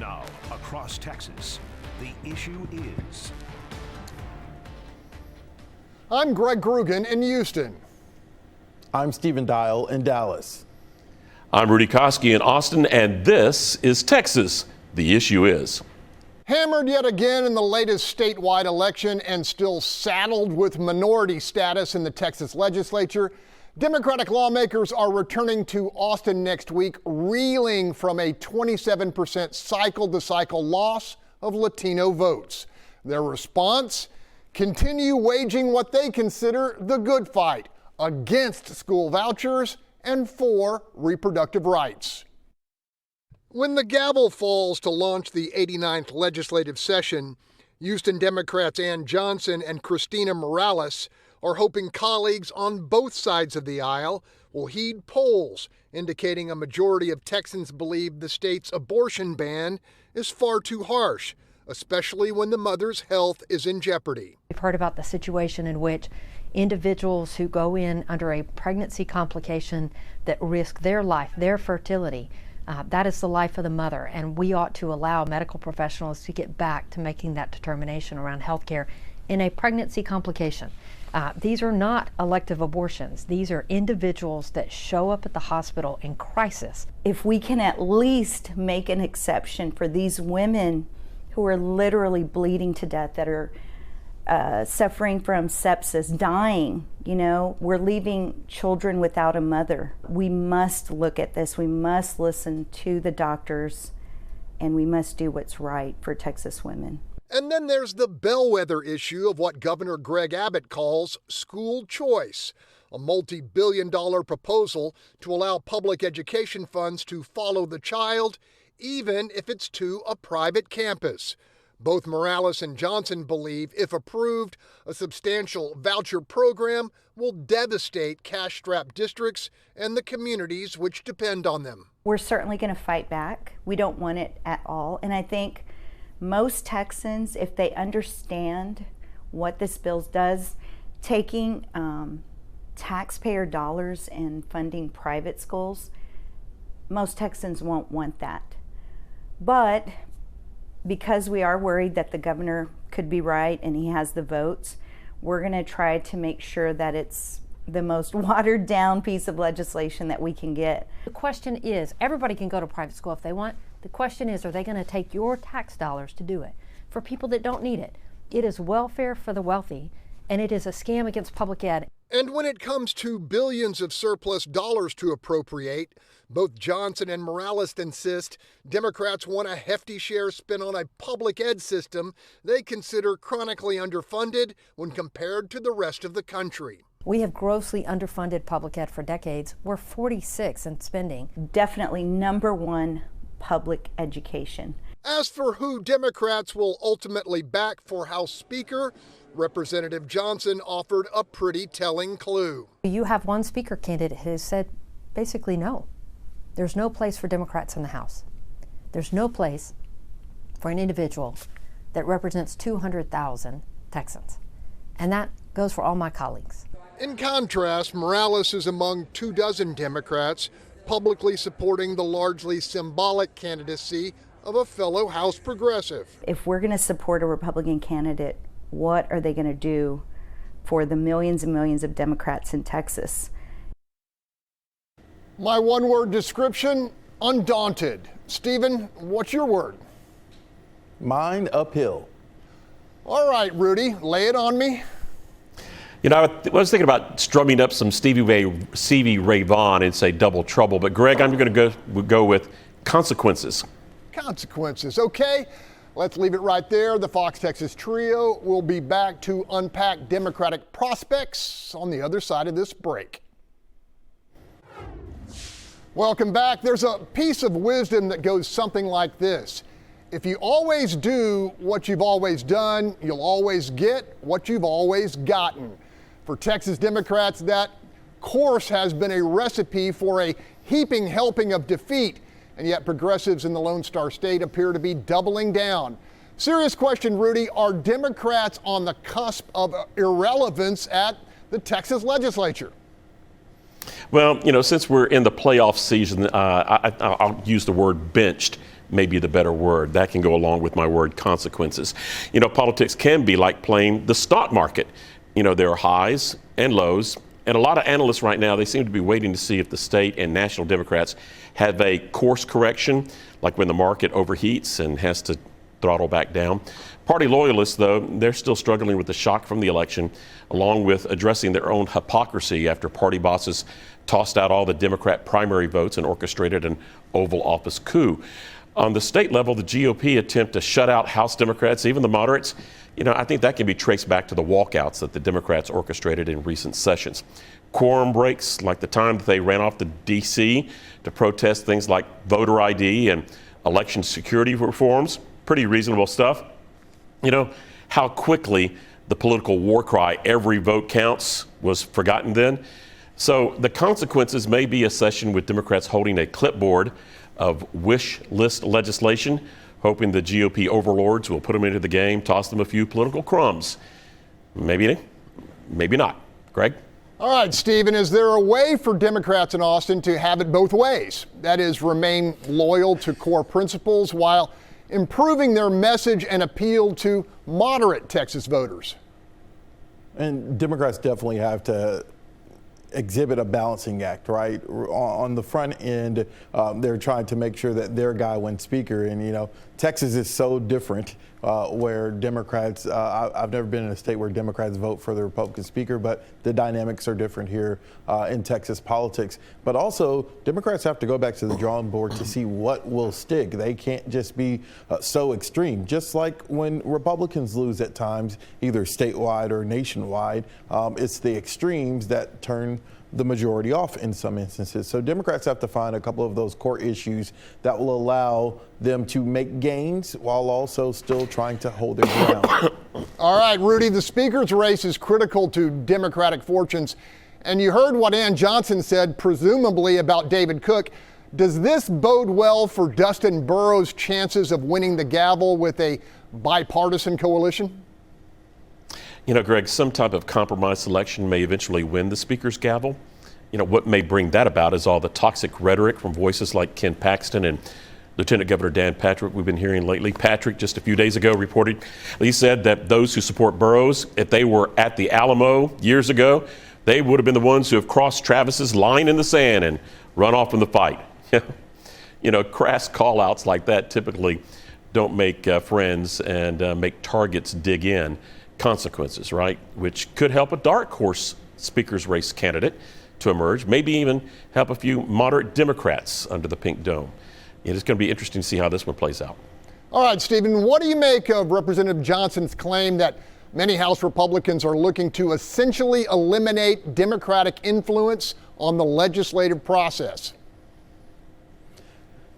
Now, across Texas, the issue is... I'm Greg Groogan in Houston. I'm Stephen Dial in Dallas. I'm Rudy Koski in Austin, and this is Texas. The issue is... Hammered yet again in the latest statewide election and still saddled with minority status in the Texas Legislature, Democratic lawmakers are returning to Austin next week, reeling from a 27% cycle-to-cycle loss of Latino votes. Their response? Continue waging what they consider the good fight against school vouchers and for reproductive rights. When the gavel falls to launch the 89th legislative session, Houston Democrats Ann Johnson and Christina Morales are hoping colleagues on both sides of the aisle will heed polls indicating a majority of Texans believe the state's abortion ban is far too harsh, especially when the mother's health is in jeopardy. We've heard about the situation in which individuals who go in under a pregnancy complication that risk their life, their fertility, that is the life of the mother, and we ought to allow medical professionals to get back to making that determination around health care in a pregnancy complication. These are not elective abortions. These are individuals that show up at the hospital in crisis. If we can at least make an exception for these women who are literally bleeding to death, that are suffering from sepsis, dying, we're leaving children without a mother. We must look at this. We must listen to the doctors, and we must do what's right for Texas women. And then there's the bellwether issue of what Governor Greg Abbott calls school choice, a multi-billion-dollar proposal to allow public education funds to follow the child, even if it's to a private campus. Both Morales and Johnson believe, if approved, a substantial voucher program will devastate cash-strapped districts and the communities which depend on them. We're certainly going to fight back. We don't want it at all. And I think most Texans, if they understand what this bill does, taking taxpayer dollars and funding private schools, most Texans won't want that. But because we are worried that the governor could be right and he has the votes, we're going to try to make sure that it's the most watered down piece of legislation that we can get. The question is, everybody can go to private school if they want. The question is, are they going to take your tax dollars to do it? For people that don't need it. It is welfare for the wealthy, and it is a scam against public ed. And when it comes to billions of surplus dollars to appropriate, both Johnson and Morales insist Democrats want a hefty share spent on a public ed system they consider chronically underfunded when compared to the rest of the country. We have grossly underfunded public ed for decades. We're 46 in spending. Definitely number one, public education. As for who Democrats will ultimately back for House Speaker, Representative Johnson offered a pretty telling clue. You have one speaker candidate who said basically no. There's no place for Democrats in the House. There's no place for an individual that represents 200,000 Texans. And that goes for all my colleagues. In contrast, Morales is among 24 Democrats publicly supporting the largely symbolic candidacy of a fellow House progressive. If we're going to support a Republican candidate, what are they going to do for the millions and millions of Democrats in Texas? My one-word description, undaunted. Stephen, what's your word? Mine, uphill. All right, Rudy, lay it on me. I was thinking about strumming up some Stevie Ray Vaughan and say double trouble, but Greg, I'm going to go with consequences. Consequences, okay. Let's leave it right there. The Fox Texas Trio will be back to unpack Democratic prospects on the other side of this break. Welcome back. There's a piece of wisdom that goes something like this. If you always do what you've always done, you'll always get what you've always gotten. For Texas Democrats, that course has been a recipe for a heaping helping of defeat, and yet progressives in the Lone Star State appear to be doubling down. Serious question, Rudy, are Democrats on the cusp of irrelevance at the Texas Legislature? Well, since we're in the playoff season, I'll use the word benched. may be the better word. That can go along with my word consequences. You know, politics can be like playing the stock market. You know, there are highs and lows. And a lot of analysts right now, they seem to be waiting to see if the state and national Democrats have a course correction, like when the market overheats and has to throttle back down. Party loyalists, though, they're still struggling with the shock from the election, along with addressing their own hypocrisy after party bosses tossed out all the Democrat primary votes and orchestrated an Oval Office coup. On the state level, the GOP attempt to shut out House Democrats, even the moderates, you know, I think that can be traced back to the walkouts that the Democrats orchestrated in recent sessions. Quorum breaks, like the time that they ran off to D.C. to protest things like voter ID and election security reforms, pretty reasonable stuff. You know, how quickly the political war cry, every vote counts, was forgotten then. So the consequences may be a session with Democrats holding a clipboard of wish list legislation, hoping the GOP overlords will put them into the game, toss them a few political crumbs. Maybe not. Greg? All right, Stephen, is there a way for Democrats in Austin to have it both ways? That is, remain loyal to core principles while improving their message and appeal to moderate Texas voters? And Democrats definitely have to exhibit a balancing act, right? On the front end, they're trying to make sure that their guy wins speaker. And, you know, Texas is so different where Democrats, I've never been in a state where Democrats vote for the Republican speaker, but the dynamics are different here in Texas politics. But also, Democrats have to go back to the drawing board to see what will stick. They can't just be so extreme. Just like when Republicans lose at times, either statewide or nationwide, it's the extremes that turn the majority off in some instances. So Democrats have to find a couple of those core issues that will allow them to make gains while also still trying to hold their ground. All right, Rudy, the speaker's race is critical to Democratic fortunes. And you heard what Ann Johnson said, presumably about David Cook. Does this bode well for Dustin Burrows' chances of winning the gavel with a bipartisan coalition? You know, Greg, some type of compromise selection may eventually win the speaker's gavel. You know, what may bring that about is all the toxic rhetoric from voices like Ken Paxton and Lieutenant Governor Dan Patrick we've been hearing lately. Patrick, just a few days ago, reported, he said that those who support Burrows, if they were at the Alamo years ago, they would have been the ones who have crossed Travis's line in the sand and run off from the fight. You know, crass call-outs like that typically don't make friends and make targets dig in. Consequences, right? Which could help a dark horse speaker's race candidate to emerge, maybe even help a few moderate Democrats under the pink dome. It is going to be interesting to see how this one plays out. All right, Stephen, what do you make of Representative Johnson's claim that many House Republicans are looking to essentially eliminate Democratic influence on the legislative process?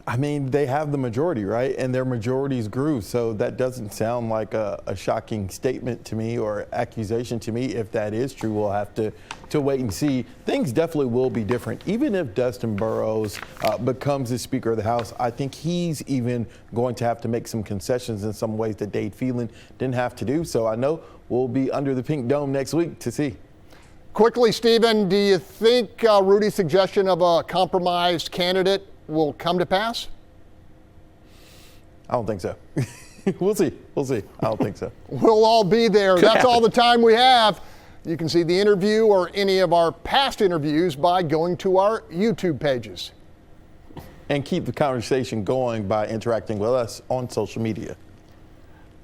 I mean, they have the majority, right? And their majorities grew. So that doesn't sound like a shocking statement to me or accusation to me. If that is true, we'll have to wait and see. Things definitely will be different. Even if Dustin Burrows becomes the Speaker of the House, I think he's even going to have to make some concessions in some ways that Dade Phelan didn't have to do. So I know we'll be under the pink dome next week to see. Quickly, Stephen, do you think Rudy's suggestion of a compromised candidate will come to pass? I don't think so. We'll see. I don't think so. We'll all be there. That's all the time we have. You can see the interview or any of our past interviews by going to our YouTube pages. And keep the conversation going by interacting with us on social media.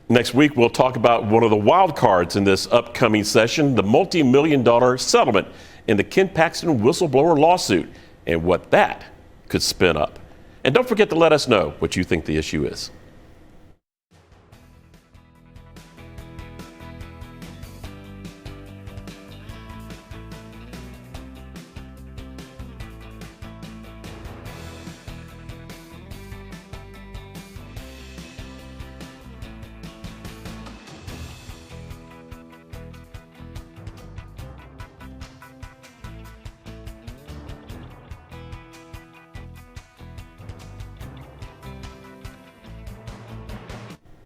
Next week, we'll talk about one of the wild cards in this upcoming session, the multi-million-dollar settlement in the Ken Paxton whistleblower lawsuit, and what that could spin up. And don't forget to let us know what you think the issue is.